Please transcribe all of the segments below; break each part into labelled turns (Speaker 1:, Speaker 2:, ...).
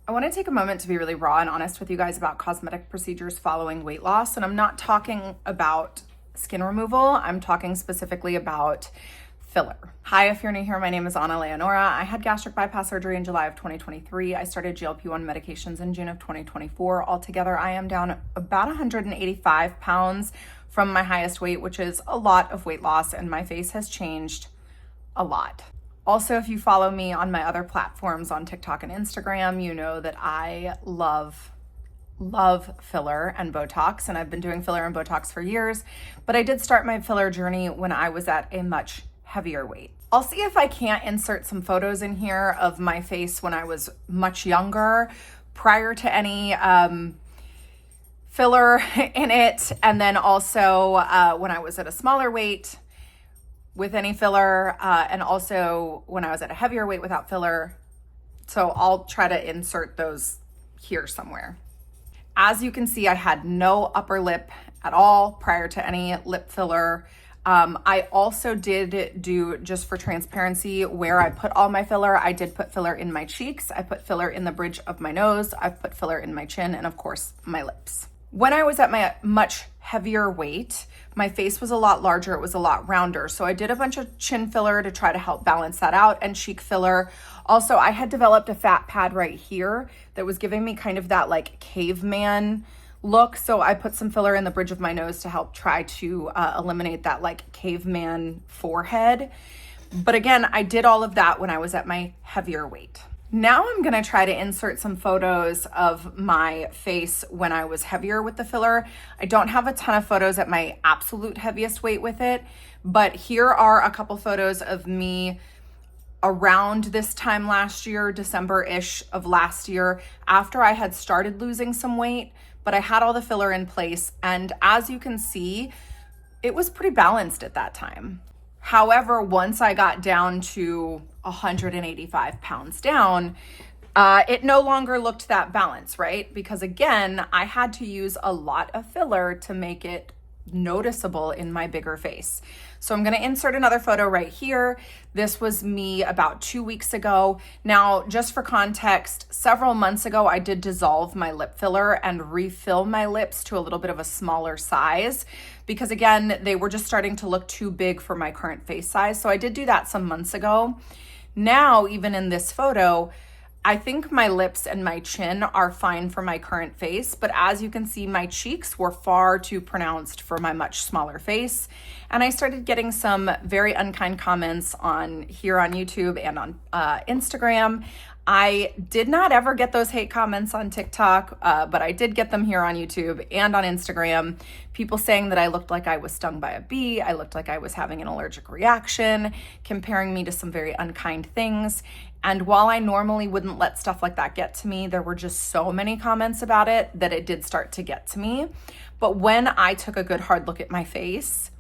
Speaker 1: I want to take a moment to be really raw and honest with you guys about cosmetic procedures following weight loss. And I'm not talking about skin removal. I'm talking specifically about filler. Hi, if you're new here, my name is Anna Leonora. I had gastric bypass surgery in July of 2023. I started GLP-1 medications in June of 2024. Altogether, I am down about 185 pounds from my highest weight, which is a lot of weight loss, and my face has changed a lot. Also, if you follow me on my other platforms on TikTok and Instagram, you know that I love filler and Botox, and I've been doing filler and Botox for years, but I did start my filler journey when I was at a much heavier weight. I'll see if I can't insert some photos in here of my face when I was much younger, prior to any filler in it, and then also when I was at a smaller weight with any filler, and also when I was at a heavier weight without filler. So I'll try to insert those here somewhere. As you can see, I had no upper lip at all prior to any lip filler. I also did do, just for transparency, where I put all my filler. I did put filler in my cheeks. I put filler in the bridge of my nose. I've put filler in my chin, and of course, my lips. When I was at my much heavier weight, my face was a lot larger. It was a lot rounder. So I did a bunch of chin filler to try to help balance that out, and cheek filler. Also, I had developed a fat pad right here that was giving me kind of that like caveman look. So I put some filler in the bridge of my nose to help try to eliminate that like caveman forehead. But again, I did all of that when I was at my heavier weight. Now I'm gonna try to insert some photos of my face when I was heavier with the filler. I don't have a ton of photos at my absolute heaviest weight with it, but here are a couple photos of me around this time last year, December-ish of last year, after I had started losing some weight, but I had all the filler in place. And as you can see, it was pretty balanced at that time. However, once I got down to 185 pounds down, it no longer looked that balanced, right? Because again, I had to use a lot of filler to make it noticeable in my bigger face. So I'm gonna insert another photo right here. This was me about 2 weeks ago. Now, just for context, several months ago, I did dissolve my lip filler and refill my lips to a little bit of a smaller size because again, they were just starting to look too big for my current face size. So I did do that some months ago. Now, even in this photo, I think my lips and my chin are fine for my current face, but as you can see, my cheeks were far too pronounced for my much smaller face. And I started getting some very unkind comments here on YouTube and on Instagram. I did not ever get those hate comments on TikTok, but I did get them here on YouTube and on Instagram. People saying that I looked like I was stung by a bee. I looked like I was having an allergic reaction, comparing me to some very unkind things. And while I normally wouldn't let stuff like that get to me, there were just so many comments about it that it did start to get to me. But when I took a good hard look at my face,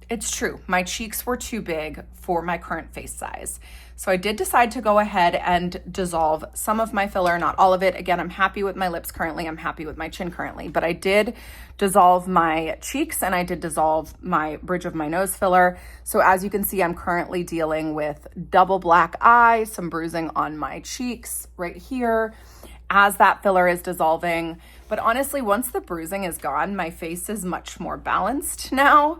Speaker 1: it's true, my cheeks were too big for my current face size. So I did decide to go ahead and dissolve some of my filler, not all of it. Again, I'm happy with my lips currently, I'm happy with my chin currently, but I did dissolve my cheeks and I did dissolve my bridge of my nose filler. So as you can see, I'm currently dealing with double black eye, some bruising on my cheeks right here as that filler is dissolving. But honestly, once the bruising is gone, my face is much more balanced now.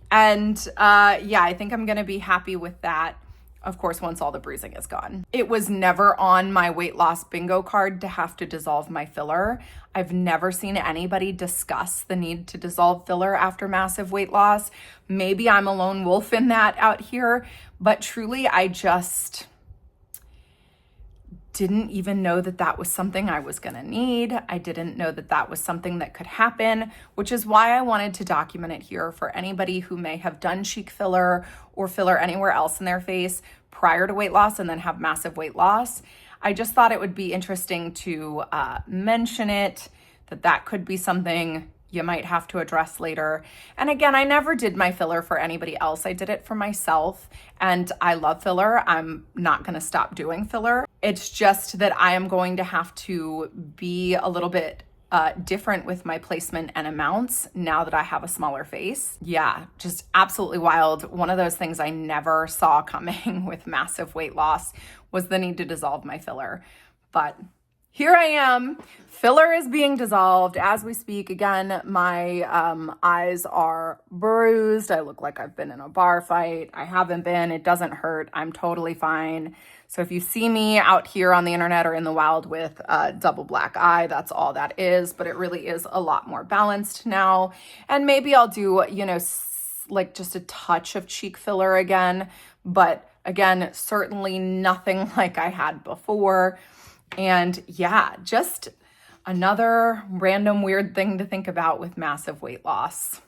Speaker 1: And yeah, I think I'm gonna be happy with that, of course, once all the bruising is gone. It was never on my weight loss bingo card to have to dissolve my filler. I've never seen anybody discuss the need to dissolve filler after massive weight loss. Maybe I'm a lone wolf in that out here, but truly I just didn't even know that that was something I was gonna need. I didn't know that that was something that could happen, which is why I wanted to document it here for anybody who may have done cheek filler or filler anywhere else in their face prior to weight loss and then have massive weight loss. I just thought it would be interesting to mention it, that could be something you might have to address later. And again, I never did my filler for anybody else. I did it for myself, and I love filler. I'm not gonna stop doing filler. It's just that I am going to have to be a little bit different with my placement and amounts now that I have a smaller face. Yeah, just absolutely wild. One of those things I never saw coming with massive weight loss was the need to dissolve my filler. But here I am. Filler is being dissolved as we speak. Again, my eyes are bruised. I look like I've been in a bar fight. I haven't been. It doesn't hurt. I'm totally fine. So if you see me out here on the internet or in the wild with a double black eye, that's all that is. But it really is a lot more balanced now. And maybe I'll do, you know, like just a touch of cheek filler again. But again, certainly nothing like I had before. And yeah, just another random weird thing to think about with massive weight loss.